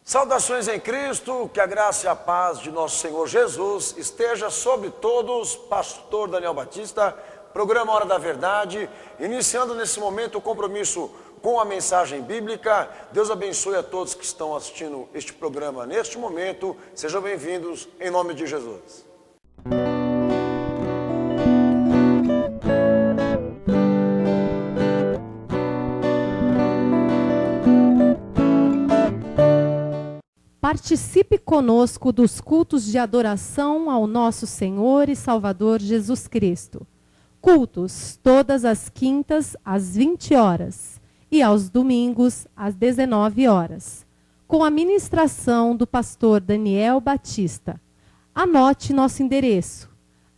Saudações em Cristo, que a graça e a paz de nosso Senhor Jesus esteja sobre todos. Pastor Daniel Batista, programa Hora da Verdade, iniciando nesse momento o compromisso com a mensagem bíblica. Deus abençoe a todos que estão assistindo este programa neste momento. Sejam bem-vindos em nome de Jesus. Participe conosco dos cultos de adoração ao nosso Senhor e Salvador Jesus Cristo. Cultos todas as quintas às 20 horas e aos domingos às 19 horas, com a ministração do pastor Daniel Batista. Anote nosso endereço: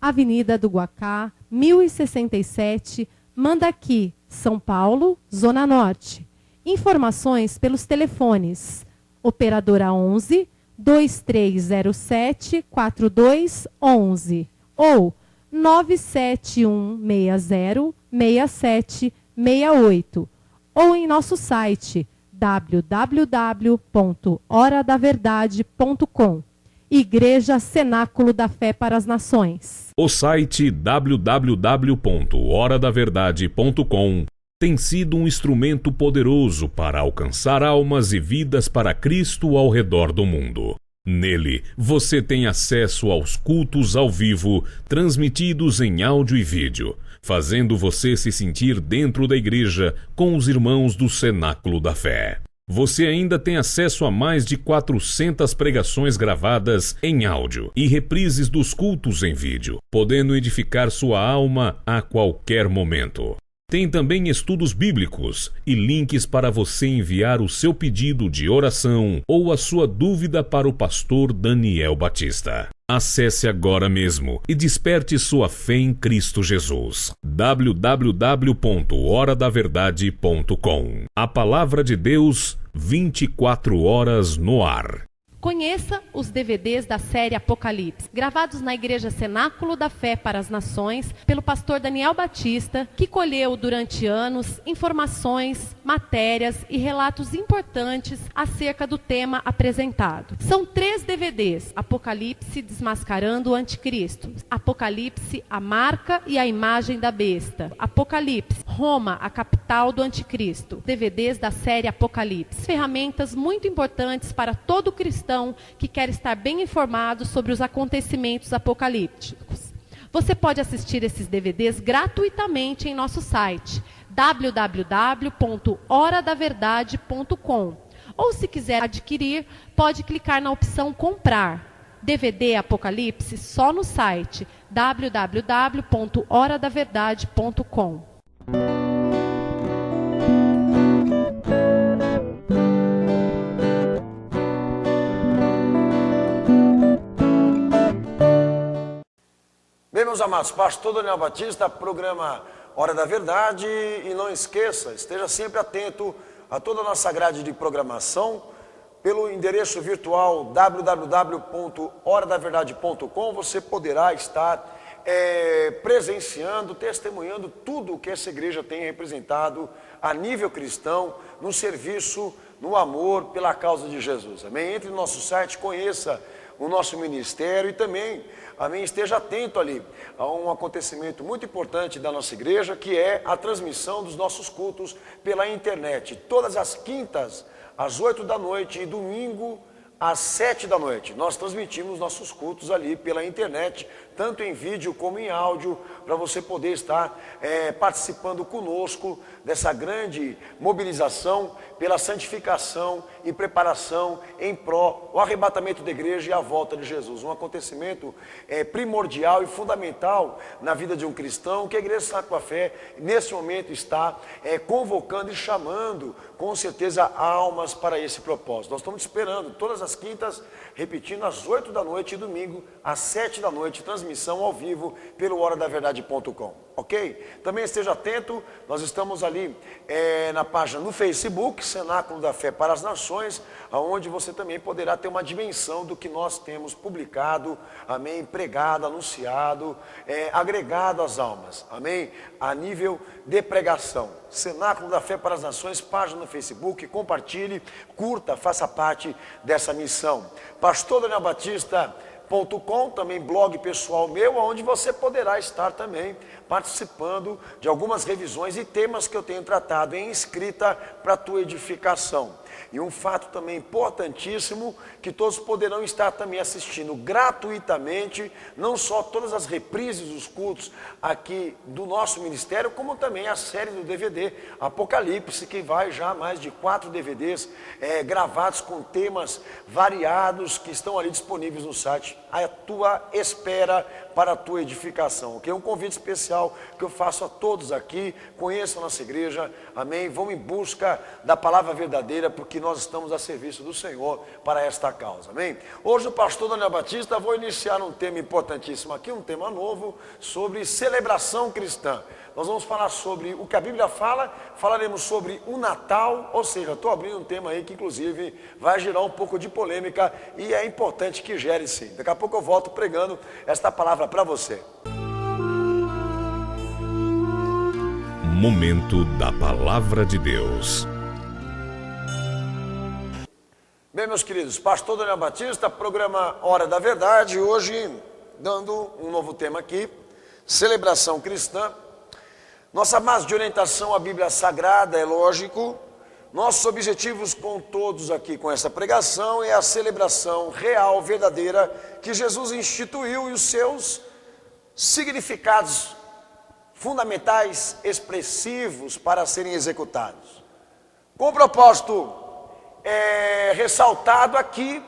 Avenida do Guacá, 1067, Mandaqui, São Paulo, Zona Norte. Informações pelos telefones Operadora 11 2307 4211 ou 97160 6768 ou em nosso site www.horadaverdade.com. Igreja Cenáculo da Fé para as Nações. O site www.horadaverdade.com tem sido um instrumento poderoso para alcançar almas e vidas para Cristo ao redor do mundo. Nele, você tem acesso aos cultos ao vivo, transmitidos em áudio e vídeo, fazendo você se sentir dentro da igreja com os irmãos do Cenáculo da Fé. Você ainda tem acesso a mais de 400 pregações gravadas em áudio e reprises dos cultos em vídeo, podendo edificar sua alma a qualquer momento. Tem também estudos bíblicos e links para você enviar o seu pedido de oração ou a sua dúvida para o pastor Daniel Batista. Acesse agora mesmo e desperte sua fé em Cristo Jesus. www.horadaverdade.com. A palavra de Deus, 24 horas no ar. Conheça os DVDs da série Apocalipse, gravados na Igreja Cenáculo da Fé para as Nações, pelo pastor Daniel Batista, que colheu durante anos informações, matérias e relatos importantes acerca do tema apresentado. São 3 DVDs: Apocalipse desmascarando o Anticristo, Apocalipse, a marca e a imagem da besta, Apocalipse, Roma, a capital do Anticristo. DVDs da série Apocalipse, ferramentas muito importantes para todo cristão que quer estar bem informado sobre os acontecimentos apocalípticos. Você pode assistir esses DVDs gratuitamente em nosso site www.horadaverdade.com, ou se quiser adquirir, pode clicar na opção comprar. DVD Apocalipse só no site www.horadaverdade.com. Bem, meus amados, pastor Daniel Batista, programa Hora da Verdade, e não esqueça, esteja sempre atento a toda a nossa grade de programação pelo endereço virtual www.horadaverdade.com. Você poderá estar presenciando, testemunhando tudo o que essa igreja tem representado a nível cristão, no serviço, no amor pela causa de Jesus. Amém? Entre no nosso site, conheça o nosso ministério e também, amém, esteja atento ali a um acontecimento muito importante da nossa igreja, que é a transmissão dos nossos cultos pela internet. Todas as quintas, às 8 da noite e domingo, às 7 da noite. Nós transmitimos nossos cultos ali pela internet, tanto em vídeo como em áudio, para você poder estar participando conosco dessa grande mobilização pela santificação e preparação em pró o arrebatamento da igreja e a volta de Jesus. Um acontecimento primordial e fundamental na vida de um cristão, que a Igreja Cenáculo da Fé, nesse momento, está convocando e chamando, com certeza, almas para esse propósito. Nós estamos esperando todas as quintas, repetindo, às 8 da noite e domingo, às 7 da noite, transmitindo transmissão ao vivo pelo horadaverdade.com, ok? Também esteja atento, nós estamos ali na página no Facebook, Cenáculo da Fé para as Nações, onde você também poderá ter uma dimensão do que nós temos publicado, amém, pregado, anunciado, agregado às almas, amém, a nível de pregação. Cenáculo da Fé para as Nações, página no Facebook, compartilhe, curta, faça parte dessa missão. Pastor Daniel Batista.com, também blog pessoal meu, onde você poderá estar também participando de algumas revisões e temas que eu tenho tratado em escrita para a tua edificação. E um fato também importantíssimo, que todos poderão estar também assistindo gratuitamente, não só todas as reprises dos cultos aqui do nosso ministério, como também a série do DVD Apocalipse, que vai já mais de 4 DVDs gravados com temas variados, que estão ali disponíveis no site, à tua espera para a tua edificação, ok? Um convite especial que eu faço a todos aqui, conheçam a nossa igreja, amém? Vão em busca da palavra verdadeira, porque nós estamos a serviço do Senhor para esta causa, amém? Hoje o pastor Daniel Batista, vou iniciar um tema importantíssimo aqui, um tema novo, sobre celebração cristã. Nós vamos falar sobre o que a Bíblia fala, falaremos sobre o Natal, ou seja, estou abrindo um tema aí que inclusive vai gerar um pouco de polêmica e é importante que gere sim. Daqui a pouco eu volto pregando esta palavra para você. Momento da Palavra de Deus. Bem, meus queridos, pastor Daniel Batista, programa Hora da Verdade, hoje dando um novo tema aqui, celebração cristã. Nossa base de orientação à Bíblia Sagrada, é lógico. Nossos objetivos com todos aqui, com essa pregação, é a celebração real, verdadeira, que Jesus instituiu e os seus significados fundamentais, expressivos para serem executados. Com o propósito ressaltado aqui,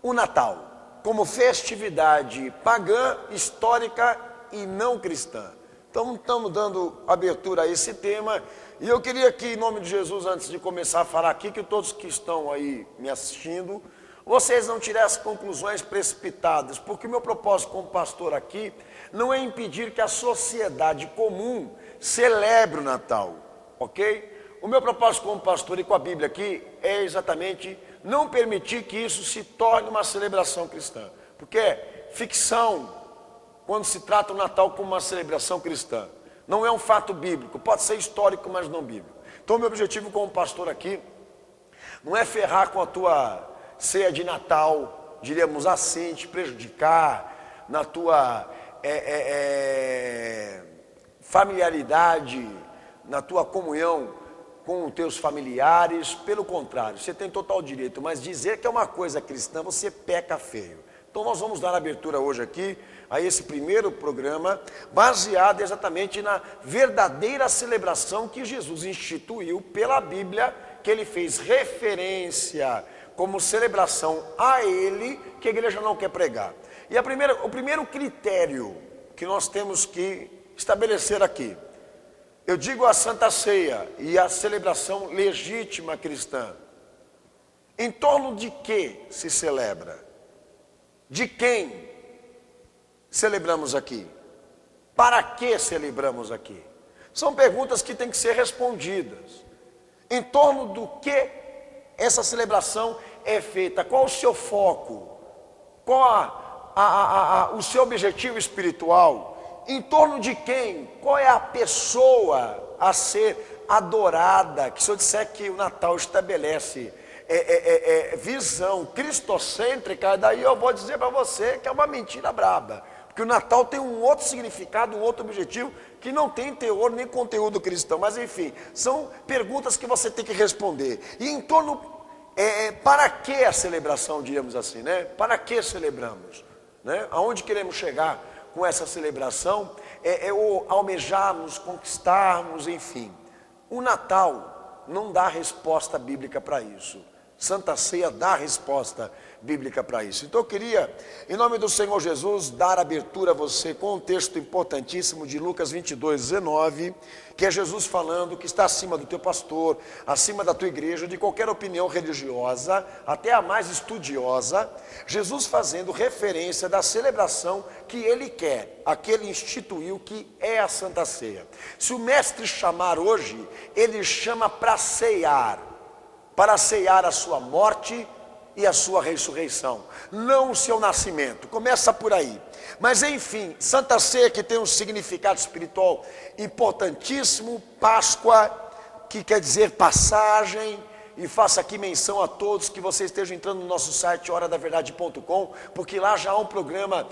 o Natal, como festividade pagã, histórica e não cristã. Então, estamos dando abertura a esse tema, e eu queria que, em nome de Jesus, antes de começar a falar aqui, que todos que estão aí me assistindo, vocês não tiressem conclusões precipitadas, porque o meu propósito como pastor aqui não é impedir que a sociedade comum celebre o Natal, ok? O meu propósito como pastor e com a Bíblia aqui é exatamente não permitir que isso se torne uma celebração cristã, porque é ficção quando se trata o Natal como uma celebração cristã. Não é um fato bíblico, pode ser histórico, mas não bíblico. Então, meu objetivo como pastor aqui não é ferrar com a tua ceia de Natal, diríamos assim, te prejudicar na tua familiaridade, na tua comunhão com os teus familiares. Pelo contrário, você tem total direito, mas dizer que é uma coisa cristã, você peca feio. Então nós vamos dar abertura hoje aqui a esse primeiro programa, baseado exatamente na verdadeira celebração que Jesus instituiu pela Bíblia, que ele fez referência como celebração a ele, que a igreja não quer pregar. E o primeiro critério que nós temos que estabelecer aqui, eu digo a Santa Ceia e a celebração legítima cristã, em torno de que se celebra? De quem celebramos aqui? Para que celebramos aqui? São perguntas que têm que ser respondidas. Em torno do que essa celebração é feita? Qual o seu foco? Qual o seu objetivo espiritual? Em torno de quem? Qual é a pessoa a ser adorada? Que se eu disser que o Natal estabelece visão cristocêntrica, daí eu vou dizer para você que é uma mentira braba, porque o Natal tem um outro significado, um outro objetivo, que não tem teor nem conteúdo cristão, mas enfim, são perguntas que você tem que responder. E em torno, para que a celebração, diríamos assim, né? Para que celebramos? Né? Aonde queremos chegar com essa celebração? Almejarmos, conquistarmos, enfim. O Natal não dá resposta bíblica para isso. Santa Ceia dá a resposta bíblica para isso. Então eu queria, em nome do Senhor Jesus, dar abertura a você com um texto importantíssimo de Lucas 22:19, que é Jesus falando que está acima do teu pastor, acima da tua igreja, de qualquer opinião religiosa, até a mais estudiosa. Jesus fazendo referência da celebração que ele quer, a que ele instituiu, que é a Santa Ceia. Se o mestre chamar hoje, ele chama para ceiar a sua morte e a sua ressurreição, não o seu nascimento. Começa por aí. Mas enfim, Santa Ceia, que tem um significado espiritual importantíssimo, Páscoa, que quer dizer passagem, e faço aqui menção a todos que vocês estejam entrando no nosso site horadaverdade.com, porque lá já há um programa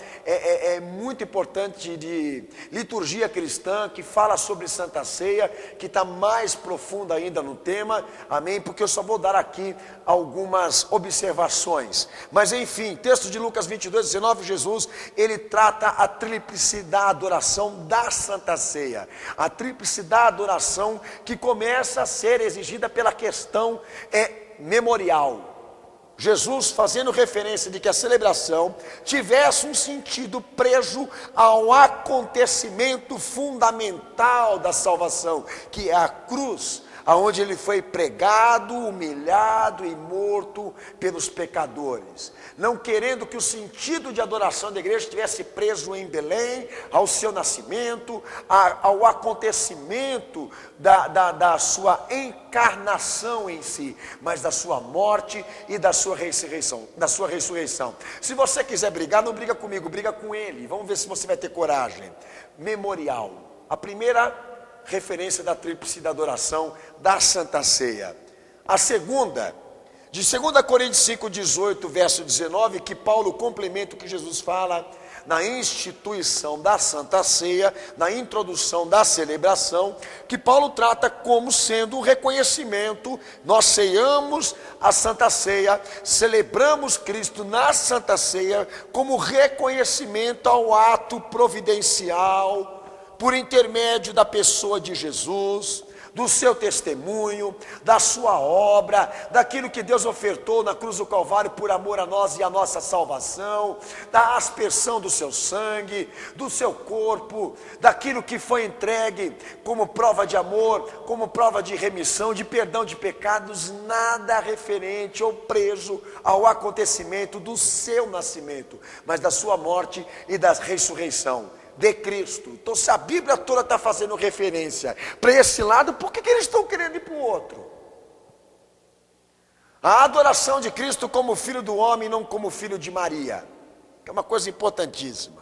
muito importante de liturgia cristã, que fala sobre Santa Ceia, que está mais profundo ainda no tema, amém? Porque eu só vou dar aqui algumas observações. Mas enfim, texto de Lucas 22:19, Jesus, ele trata a tríplice da adoração da Santa Ceia, a tríplice da adoração que começa a ser exigida pela questão memorial. Jesus fazendo referência de que a celebração tivesse um sentido preso ao acontecimento fundamental da salvação, que é a cruz, aonde ele foi pregado, humilhado e morto pelos pecadores, não querendo que o sentido de adoração da igreja estivesse preso em Belém, ao seu nascimento, ao acontecimento da sua encarnação em si, mas da sua morte e da sua ressurreição. Se você quiser brigar, não briga comigo, briga com ele. Vamos ver se você vai ter coragem. Memorial. A primeira referência da tríplice da adoração da Santa Ceia. A segunda, de 2 Coríntios 5:18, verso 19, que Paulo complementa o que Jesus fala na instituição da Santa Ceia, na introdução da celebração, que Paulo trata como sendo o reconhecimento. Nós ceiamos a Santa Ceia, celebramos Cristo na Santa Ceia, como reconhecimento ao ato providencial, por intermédio da pessoa de Jesus, do seu testemunho, da sua obra, daquilo que Deus ofertou na cruz do Calvário por amor a nós e a nossa salvação, da aspersão do seu sangue, do seu corpo, daquilo que foi entregue como prova de amor, como prova de remissão, de perdão de pecados, nada referente ou preso ao acontecimento do seu nascimento, mas da sua morte e da ressurreição de Cristo. Então, se a Bíblia toda está fazendo referência para esse lado, por que eles estão querendo ir para o outro? A adoração de Cristo como filho do homem, não como filho de Maria, que é uma coisa importantíssima.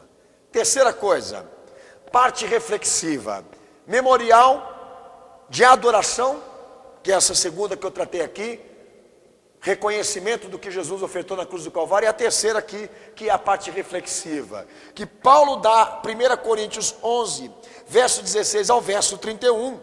Terceira coisa, parte reflexiva, memorial de adoração, que é essa segunda que eu tratei aqui, reconhecimento do que Jesus ofertou na cruz do Calvário. E a terceira aqui, que é a parte reflexiva, que Paulo dá, 1 Coríntios 11, verso 16 ao verso 31,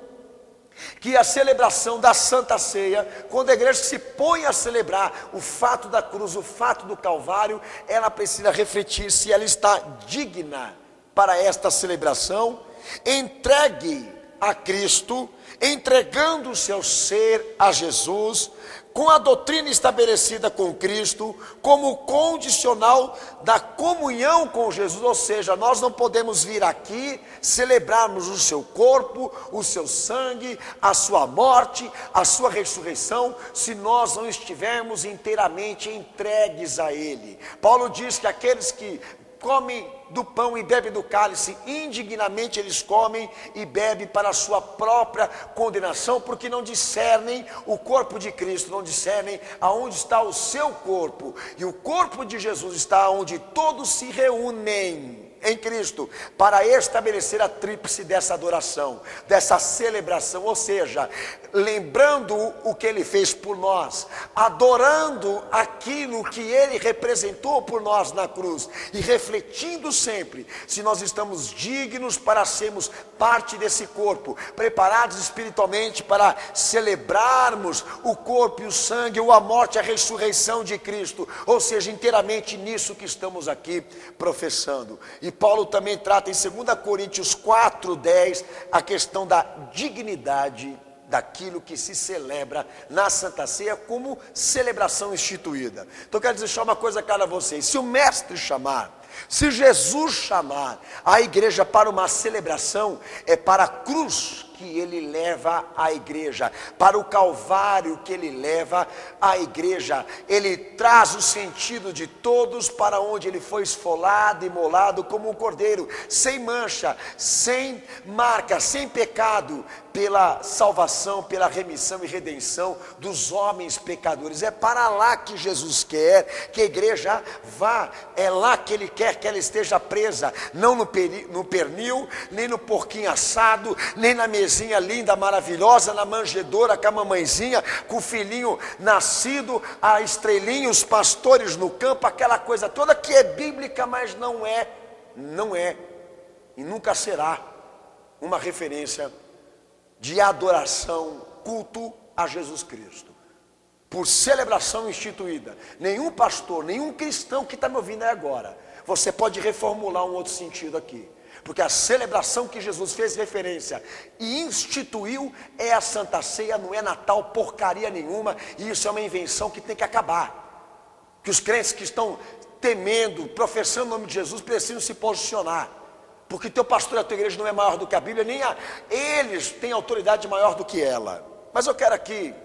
que a celebração da Santa Ceia, quando a igreja se põe a celebrar o fato da cruz, o fato do Calvário, ela precisa refletir se ela está digna para esta celebração, entregue a Cristo, entregando o seu ser a Jesus, com a doutrina estabelecida com Cristo, como condicional da comunhão com Jesus. Ou seja, nós não podemos vir aqui celebrarmos o seu corpo, o seu sangue, a sua morte, a sua ressurreição, se nós não estivermos inteiramente entregues a Ele. Paulo diz que aqueles que comem do pão e bebem do cálice, indignamente eles comem e bebem para a sua própria condenação, porque não discernem o corpo de Cristo, não discernem aonde está o seu corpo, e o corpo de Jesus está onde todos se reúnem em Cristo, para estabelecer a tríplice dessa adoração, dessa celebração, ou seja, lembrando o que Ele fez por nós, adorando aquilo que Ele representou por nós na cruz, e refletindo sempre se nós estamos dignos para sermos parte desse corpo, preparados espiritualmente para celebrarmos o corpo e o sangue, ou a morte e a ressurreição de Cristo, ou seja, inteiramente nisso que estamos aqui professando. E Paulo também trata em 2 Coríntios 4:10 a questão da dignidade daquilo que se celebra na Santa Ceia como celebração instituída. Então quero deixar uma coisa clara a vocês: se o mestre chamar, se Jesus chamar a igreja para uma celebração, é para a cruz que ele leva a igreja, para o Calvário que ele leva a igreja. Ele traz o sentido de todos para onde ele foi esfolado e imolado como um cordeiro, sem mancha, sem marca, sem pecado, pela salvação, pela remissão e redenção dos homens pecadores. É para lá que Jesus quer que a igreja vá, é lá que ele quer que ela esteja presa, não no pernil, nem no porquinho assado, nem na mesinha linda, maravilhosa, na manjedoura com a mamãezinha, com o filhinho nascido, a estrelinha, os pastores no campo, aquela coisa toda que é bíblica, mas não é e nunca será uma referência de adoração, culto a Jesus Cristo, por celebração instituída. Nenhum pastor, nenhum cristão que está me ouvindo aí agora, você pode reformular um outro sentido aqui, porque a celebração que Jesus fez referência e instituiu é a Santa Ceia, não é Natal porcaria nenhuma, e isso é uma invenção que tem que acabar, que os crentes que estão temendo, professando o nome de Jesus, precisam se posicionar, porque teu pastor e a tua igreja não é maior do que a Bíblia, eles têm autoridade maior do que ela. Mas eu quero aqui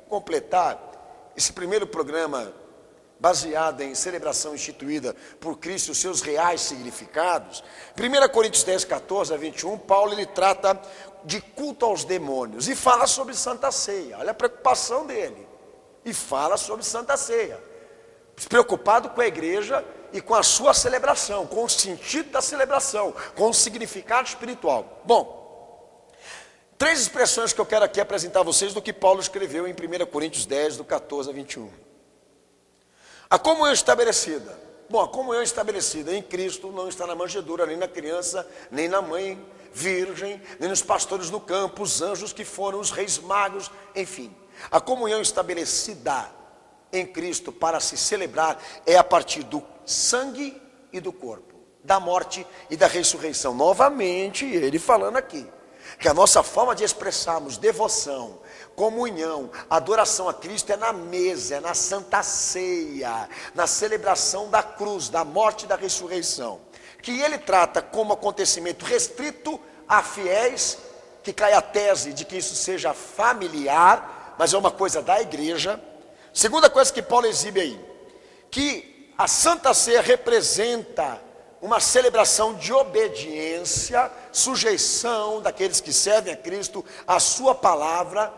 completar esse primeiro programa baseado em celebração instituída por Cristo e os seus reais significados. 1 Coríntios 10, 14 a 21, Paulo ele trata de culto aos demônios e fala sobre Santa Ceia. Olha a preocupação dele. E fala sobre Santa Ceia, preocupado com a igreja e com a sua celebração, com o sentido da celebração, com o significado espiritual. Bom, 3 expressões que eu quero aqui apresentar a vocês do que Paulo escreveu em 1 Coríntios 10, do 14 a 21. A comunhão estabelecida. Bom, a comunhão estabelecida em Cristo não está na manjedoura, nem na criança, nem na mãe virgem, nem nos pastores no campo, os anjos que foram os reis magos, enfim. A comunhão estabelecida em Cristo para se celebrar é a partir do sangue e do corpo, da morte e da ressurreição. Novamente ele falando aqui que a nossa forma de expressarmos devoção, comunhão, adoração a Cristo é na mesa, é na Santa Ceia, na celebração da cruz, da morte e da ressurreição, que ele trata como acontecimento restrito a fiéis, que cai a tese de que isso seja familiar, mas é uma coisa da igreja. Segunda coisa que Paulo exibe aí, que a Santa Ceia representa uma celebração de obediência, sujeição daqueles que servem a Cristo, a sua palavra,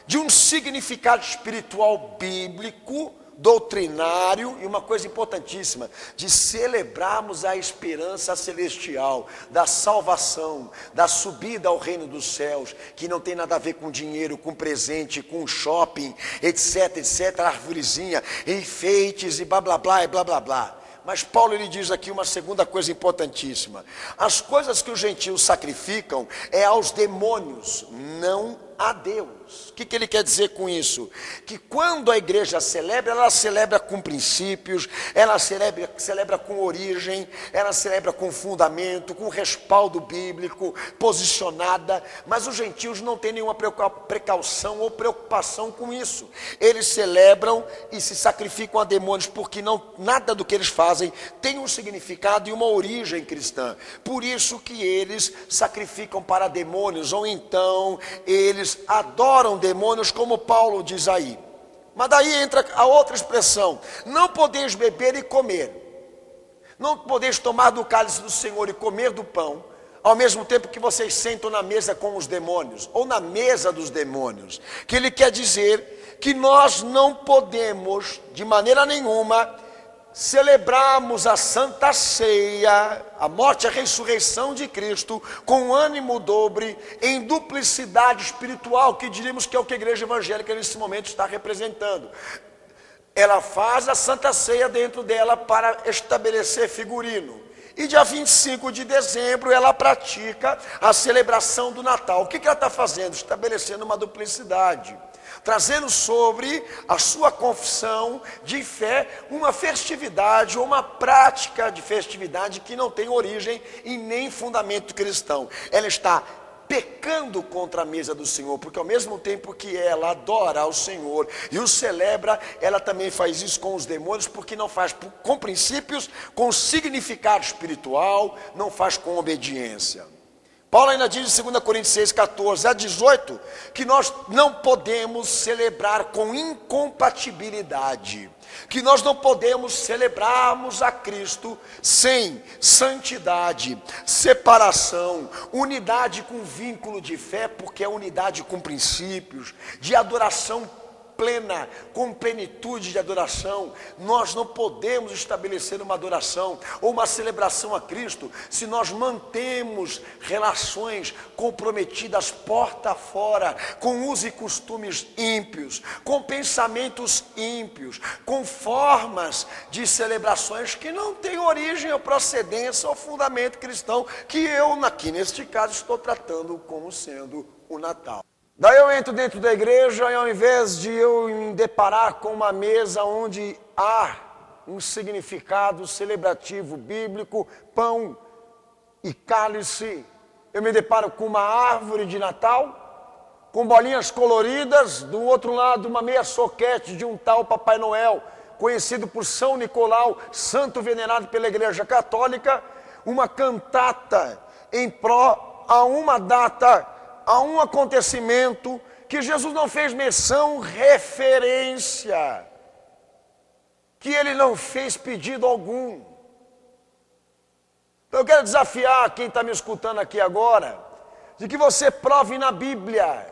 de um significado espiritual bíblico, doutrinário, e uma coisa importantíssima, de celebrarmos a esperança celestial, da salvação, da subida ao reino dos céus, que não tem nada a ver com dinheiro, com presente, com shopping, etc, etc, arvorezinha, enfeites e blá blá blá e blá blá blá. Mas Paulo ele diz aqui uma segunda coisa importantíssima: as coisas que os gentios sacrificam é aos demônios, não a Deus. O que ele quer dizer com isso? Que quando a igreja celebra, ela celebra com princípios, ela celebra com origem, ela celebra com fundamento, com respaldo bíblico, posicionada, mas os gentios não têm nenhuma precaução ou preocupação com isso. Eles celebram e se sacrificam a demônios, porque nada do que eles fazem tem um significado e uma origem cristã. Por isso que eles sacrificam para demônios, ou então eles adoram demônios, como Paulo diz aí. Mas daí entra a outra expressão: não podeis beber e comer, não podeis tomar do cálice do Senhor e comer do pão, ao mesmo tempo que vocês sentam na mesa com os demônios, ou na mesa dos demônios. Que ele quer dizer que nós não podemos, de maneira nenhuma, celebrarmos a Santa Ceia, a morte e a ressurreição de Cristo, com ânimo dobre, em duplicidade espiritual, que diríamos que é o que a igreja evangélica nesse momento está representando. Ela faz a Santa Ceia dentro dela para estabelecer figurino, e dia 25 de dezembro ela pratica a celebração do Natal. O que ela está fazendo? Estabelecendo uma duplicidade, trazendo sobre a sua confissão de fé uma festividade ou uma prática de festividade que não tem origem e nem fundamento cristão. Ela está pecando contra a mesa do Senhor, porque ao mesmo tempo que ela adora ao Senhor e o celebra, ela também faz isso com os demônios, porque não faz com princípios, com significado espiritual, não faz com obediência. Paulo ainda diz em 2 Coríntios 6, 14 a 18, que nós não podemos celebrar com incompatibilidade, que nós não podemos celebrarmos a Cristo sem santidade, separação, unidade com vínculo de fé, porque é unidade com princípios, de adoração plena, com plenitude de adoração. Nós não podemos estabelecer uma adoração ou uma celebração a Cristo se nós mantemos relações comprometidas porta fora, com usos e costumes ímpios, com pensamentos ímpios, com formas de celebrações que não têm origem ou procedência ou fundamento cristão, que eu aqui neste caso estou tratando como sendo o Natal. Daí eu entro dentro da igreja e ao invés de eu me deparar com uma mesa onde há um significado celebrativo bíblico, pão e cálice, eu me deparo com uma árvore de Natal, com bolinhas coloridas, do outro lado uma meia soquete de um tal Papai Noel, conhecido por São Nicolau, santo venerado pela Igreja Católica, uma cantata em pró a uma data, a um acontecimento que Jesus não fez menção, referência, que ele não fez pedido algum. Então eu quero desafiar quem está me escutando aqui agora, de que você prove na Bíblia,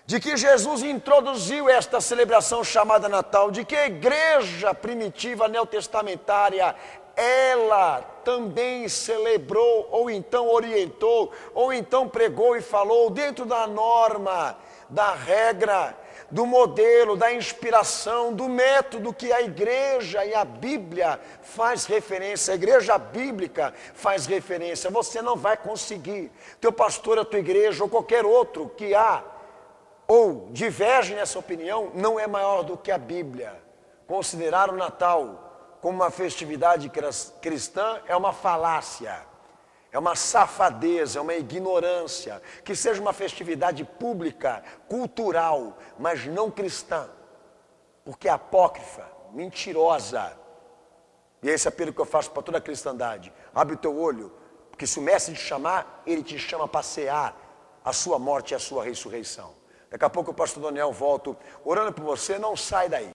de que Jesus introduziu esta celebração chamada Natal, de que a igreja primitiva neotestamentária, ela também celebrou, ou então orientou, ou então pregou e falou dentro da norma, da regra, do modelo, da inspiração, do método que a igreja e a Bíblia faz referência, a igreja bíblica faz referência. Você não vai conseguir, teu pastor, a tua igreja ou qualquer outro que há, ou diverge nessa opinião, não é maior do que a Bíblia. Considerar o Natal como uma festividade cristã é uma falácia, é uma safadeza, é uma ignorância. Que seja uma festividade pública, cultural, mas não cristã, porque é apócrifa, mentirosa. E esse é o apelo que eu faço para toda a cristandade. Abre o teu olho, porque se o mestre te chamar, ele te chama para passear a sua morte e a sua ressurreição. Daqui a pouco o pastor Daniel volta orando por você, não sai daí.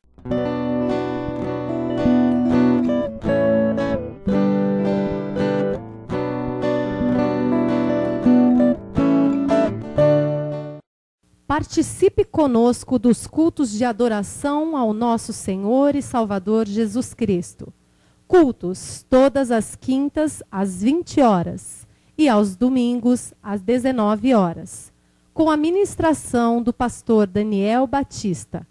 Participe conosco dos cultos de adoração ao nosso Senhor e Salvador Jesus Cristo. Cultos todas as quintas às 20 horas e aos domingos às 19 horas, com a ministração do pastor Daniel Batista.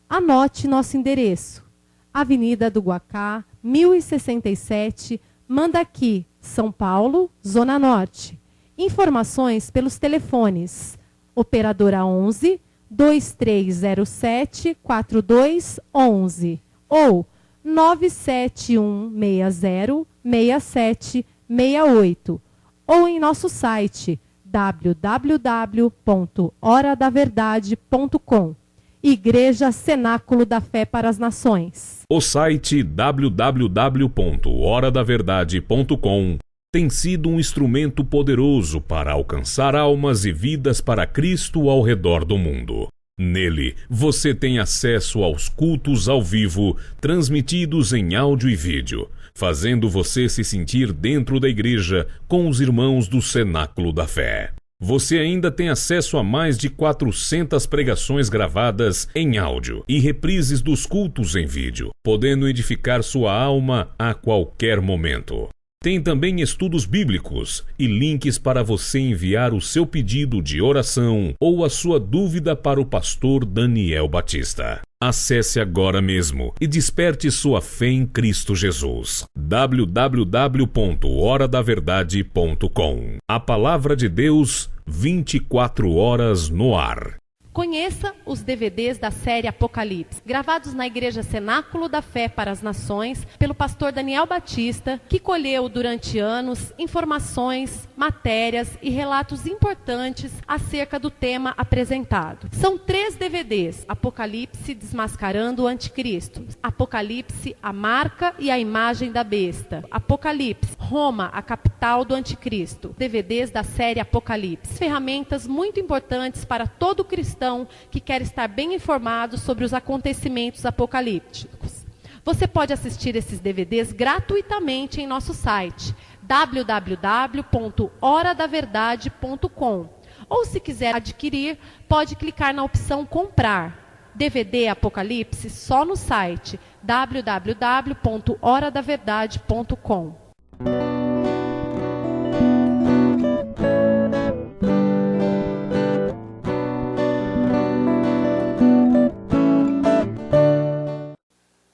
Anote nosso endereço: Avenida do Guacá, 1067, Mandaqui, São Paulo, Zona Norte. Informações pelos telefones Operadora 11 2307 4211 ou 97160 6768 ou em nosso site www.horadaverdade.com. Igreja Cenáculo da Fé para as Nações. O site www.horadaverdade.com tem sido um instrumento poderoso para alcançar almas e vidas para Cristo ao redor do mundo. Nele, você tem acesso aos cultos ao vivo, transmitidos em áudio e vídeo, fazendo você se sentir dentro da igreja com os irmãos do Cenáculo da Fé. Você ainda tem acesso a mais de 400 pregações gravadas em áudio e reprises dos cultos em vídeo, podendo edificar sua alma a qualquer momento. Tem também estudos bíblicos e links para você enviar o seu pedido de oração ou a sua dúvida para o pastor Daniel Batista. Acesse agora mesmo e desperte sua fé em Cristo Jesus. www.horadaverdade.com. A palavra de Deus, 24 horas no ar. Conheça os DVDs da série Apocalipse, gravados na Igreja Cenáculo da Fé para as Nações, pelo pastor Daniel Batista, que colheu durante anos informações, matérias e relatos importantes acerca do tema apresentado. São 3 DVDs: Apocalipse desmascarando o Anticristo, Apocalipse, a marca e a imagem da besta, Apocalipse, Roma, a capital do Anticristo, DVDs da série Apocalipse. Ferramentas muito importantes para todo cristão que quer estar bem informado sobre os acontecimentos apocalípticos. Você pode assistir esses DVDs gratuitamente em nosso site www.horadaverdade.com, ou se quiser adquirir, pode clicar na opção comprar. DVD Apocalipse só no site www.horadaverdade.com.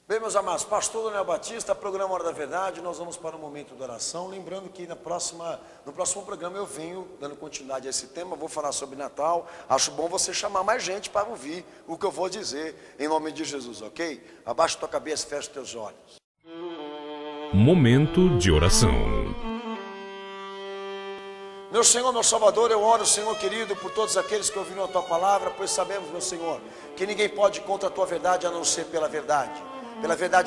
Bem, meus amados, pastor Daniel Batista, programa Hora da Verdade, nós vamos para o momento de oração. Lembrando que no próximo programa eu venho dando continuidade a esse tema, vou falar sobre Natal. Acho bom você chamar mais gente para ouvir o que eu vou dizer, em nome de Jesus, ok? Abaixa tua cabeça e fecha teus olhos. Momento de oração. Meu Senhor, meu Salvador, eu oro, Senhor querido, por todos aqueles que ouviram a Tua palavra, pois sabemos, meu Senhor, que ninguém pode ir contra a Tua verdade a não ser pela verdade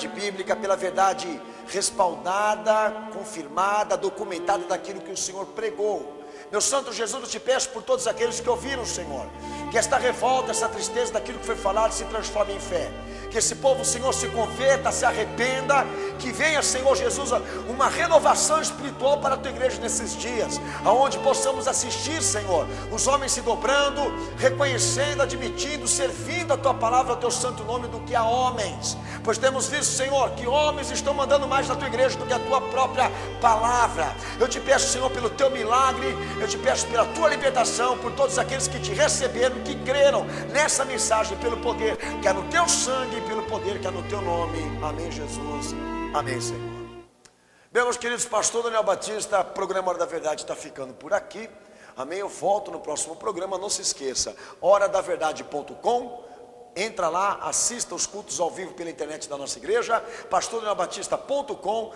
bíblica, pela verdade respaldada, confirmada, documentada daquilo que o Senhor pregou. Meu Santo Jesus, eu te peço por todos aqueles que ouviram, Senhor, que esta revolta, essa tristeza daquilo que foi falado se transforme em fé. Que esse povo, Senhor, se converta, se arrependa, que venha, Senhor Jesus, uma renovação espiritual para a Tua igreja nesses dias, aonde possamos assistir, Senhor, os homens se dobrando, reconhecendo, admitindo, servindo a Tua palavra, ao Teu santo nome, do que a homens, pois temos visto, Senhor, que homens estão mandando mais na Tua igreja do que a Tua própria palavra. Eu te peço, Senhor, pelo Teu milagre, eu te peço pela Tua libertação, por todos aqueles que te receberam, que creram nessa mensagem, pelo poder que é no Teu sangue, pelo poder que é no Teu nome. Amém, Jesus. Amém, Senhor. Bem, meus queridos, pastor Daniel Batista, programa Hora da Verdade está ficando por aqui. Amém, eu volto no próximo programa. Não se esqueça, horadaverdade.com. Entra lá, assista os cultos ao vivo pela internet da nossa igreja, pastordanielbatista.com,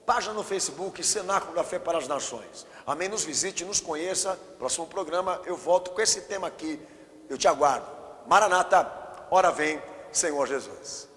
página no Facebook, Cenáculo da Fé para as Nações. Amém, nos visite, nos conheça. Próximo programa eu volto com esse tema aqui. Eu te aguardo. Maranata, ora vem, Senhor Jesus.